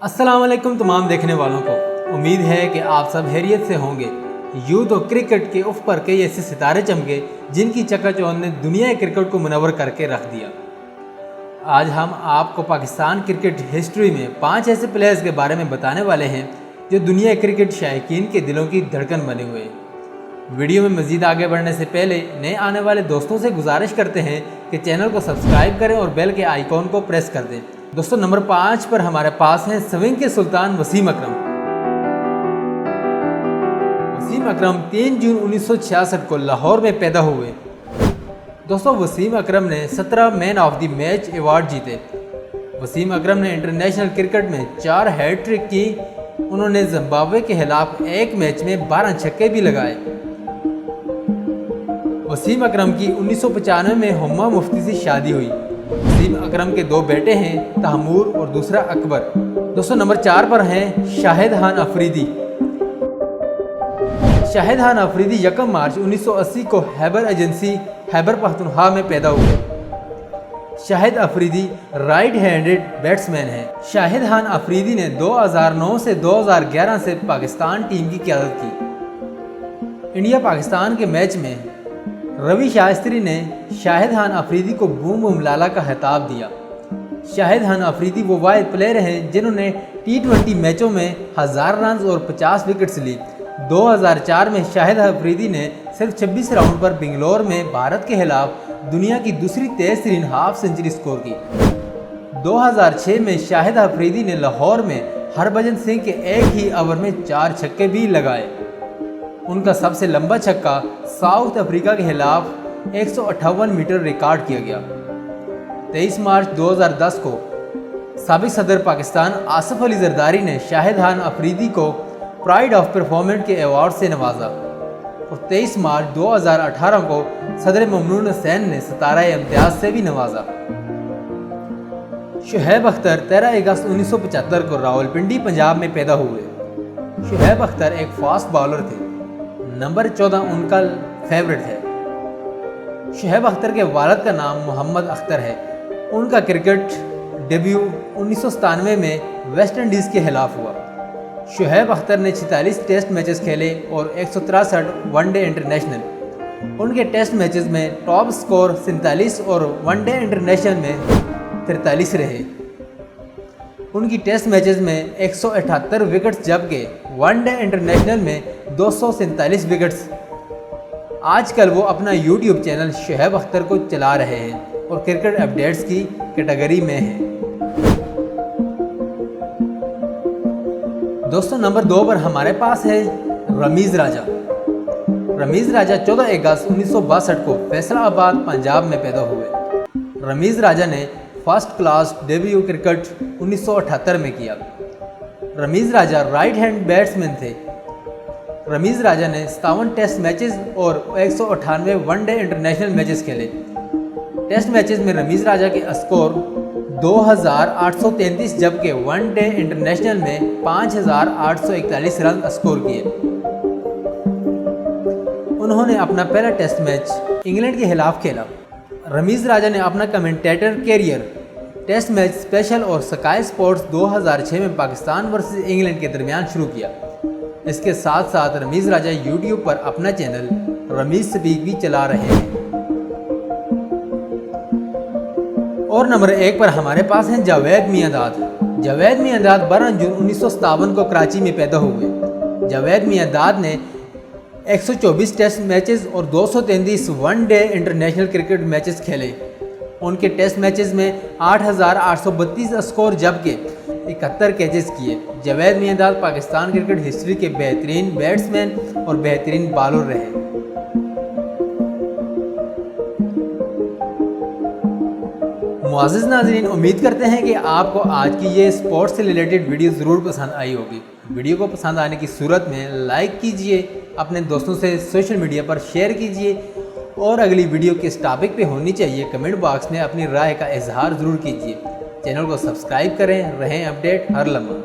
अस्सलाम वालेकुम तमाम देखने वालों को। उम्मीद है कि आप सब खैरियत से होंगे। यूँ तो क्रिकेट के उफ़ पर कई ऐसे सितारे चमके जिनकी चकाचौंध ने दुनिया क्रिकेट को मुनव्वर करके रख दिया। आज हम आपको पाकिस्तान क्रिकेट हिस्ट्री में 5 ऐसे प्लेयर्स के बारे में बताने वाले हैं जो दुनिया क्रिकेट शायकीन के दिलों की धड़कन बने हुए हैं। वीडियो में मज़ीद आगे बढ़ने से पहले नए आने वाले दोस्तों से गुजारिश करते हैं कि चैनल को सब्सक्राइब करें और बेल के आइकॉन को प्रेस कर दें। दोस्तों, नंबर 5 पर हमारे पास हैं स्विंग के सुल्तान वसीम अकरम। वसीम अकरम 3 जून 1966 को लाहौर में पैदा हुए। दोस्तों, वसीम अकरम ने 17 man of the match award जीते। वसीम अकरम ने इंटरनेशनल क्रिकेट में 4 हैट्रिक की। उन्होंने जिम्बाब्वे के खिलाफ एक मैच में 12 छक्के भी लगाए। वसीम अकरम की 1995 में हुम्मा मुफ्ती से शादी हुई। वसीम अकरम के 2 बेटे हैं, तहमूर और दूसरा अकबर। दोस्तों, नंबर 4 पर हैं शाहिद खान अफरीदी। शाहिद खान अफरीदी 1 मार्च 1980 को खैबर एजेंसी खैबर पख्तूनख्वा में पैदा हुए। Shahid Afridi right handed batsman हैं। शाहिद खान अफरीदी ने 2009 से 2011 से पाकिस्तान टीम की क़यादत की। इंडिया पाकिस्तान के मैच में रवि शास्त्री ने शाहिद खान अफरीदी को बूम बूम लाला का खिताब दिया। शाहिद खान अफरीदी वो वाहिद प्लेयर हैं जिन्होंने T20 मैचों में 1000 रन और 50 विकेट्स ली। 2004 में शाहिद अफरीदी ने सिर्फ 26 राउंड पर बेंगलोर में भारत के खिलाफ दुनिया की दूसरी तेज तरीन हाफ सेंचुरी स्कोर की। 2006 में शाहिद अफरीदी ने लाहौर में हरभजन सिंह के एक ही ओवर में 4 छक्के भी लगाए। उनका सबसे लंबा छक्का साउथ अफ्रीका के खिलाफ 158 मीटर रिकॉर्ड किया गया। 23 मार्च 2010 को साबिक सदर पाकिस्तान आसिफ अली जरदारी ने शाहिद खान अफरीदी को प्राइड ऑफ परफॉर्मेंस के अवार्ड से नवाजा। और 23 मार्च 2018 को सदर ममनून हुसैन ने सितारा इम्तियाज से भी नवाजा। शुएब अख्तर 13 अगस्त 1975 को रावलपिंडी पंजाब में पैदा हुए। शुएब अख्तर एक फास्ट बॉलर थे। नंबर 14 उनका फेवरेट है। शुएब अख्तर के वालिद का नाम मोहम्मद अख्तर है। उनका क्रिकेट डेब्यू 1997 में वेस्ट इंडीज़ के खिलाफ हुआ। शुएब अख्तर ने 46 टेस्ट मैचेस खेले और 163 वनडे इंटरनेशनल। उनके टेस्ट मैचेस में टॉप स्कोर 47 और वनडे इंटरनेशनल में 43 रहे। उनकी टेस्ट मैचेस में 178 विकेट्स जबकि वनडे इंटरनेशनल में 247 विकेट्स। आजकल वो अपना यूट्यूब चैनल शुएब अख्तर को चला रहे हैं और क्रिकेट अपडेट्स की कैटेगरी में हैं। दोस्तों, नंबर 2 पर हमारे पास है रमीज़ राजा। रमीज़ राजा 14 अगस्त 1962 को फैसलाबाद पंजाब में पैदा हुए। रमीज़ राजा ने फर्स्ट क्लास डेब्यू क्रिकेट 1978 में किया। रमीज़ राजा राइट हैंड बैट्समैन थे। रमीज़ राजा ने 57 टेस्ट मैचेस और 198 वनडे इंटरनेशनल मैचेस खेले। टेस्ट मैचेस में रमीज़ राजा के स्कोर 2833 जबकि वनडे इंटरनेशनल में 5841 रन स्कोर किए। उन्होंने अपना पहला टेस्ट मैच इंग्लैंड के खिलाफ खेला। रमीज़ राजा ने अपना commentator career test match special और स्काई स्पोर्ट्स 2006 में पाकिस्तान वर्सेस इंग्लैंड के दरमियान शुरू किया। इसके साथ साथ रमीज़ राजा यूट्यूब पर अपना चैनल रमीज़ स्पीक भी चला रहे हैं। और नंबर 1 पर हमारे पास हैं जावेद मियांदाद। जावेद मियांदाद 12 जून 1957 को कराची में पैदा हुए। जावेद मियांदाद ने 124 टेस्ट मैचेस और 233 वनडे इंटरनेशनल क्रिकेट मैचेस खेले। उनके टेस्ट मैचेस में 8832 स्कोर जबकि 71 कैचेस किए। जावेद मियांदाद पाकिस्तान क्रिकेट हिस्ट्री के बेहतरीन बैट्समैन और बेहतरीन बॉलर रहे। मुआज़िज़ नाज़रीन, उम्मीद करते हैं कि आपको आज की ये स्पोर्ट्स से रिलेटेड वीडियो ज़रूर पसंद आई होगी। वीडियो को पसंद आने की सूरत में लाइक कीजिए, अपने दोस्तों से सोशल मीडिया पर शेयर कीजिए और अगली वीडियो किस टॉपिक पे होनी चाहिए कमेंट बॉक्स में अपनी राय का इजहार ज़रूर कीजिए। चैनल को सब्सक्राइब करें, रहें अपडेट हर लम्हा।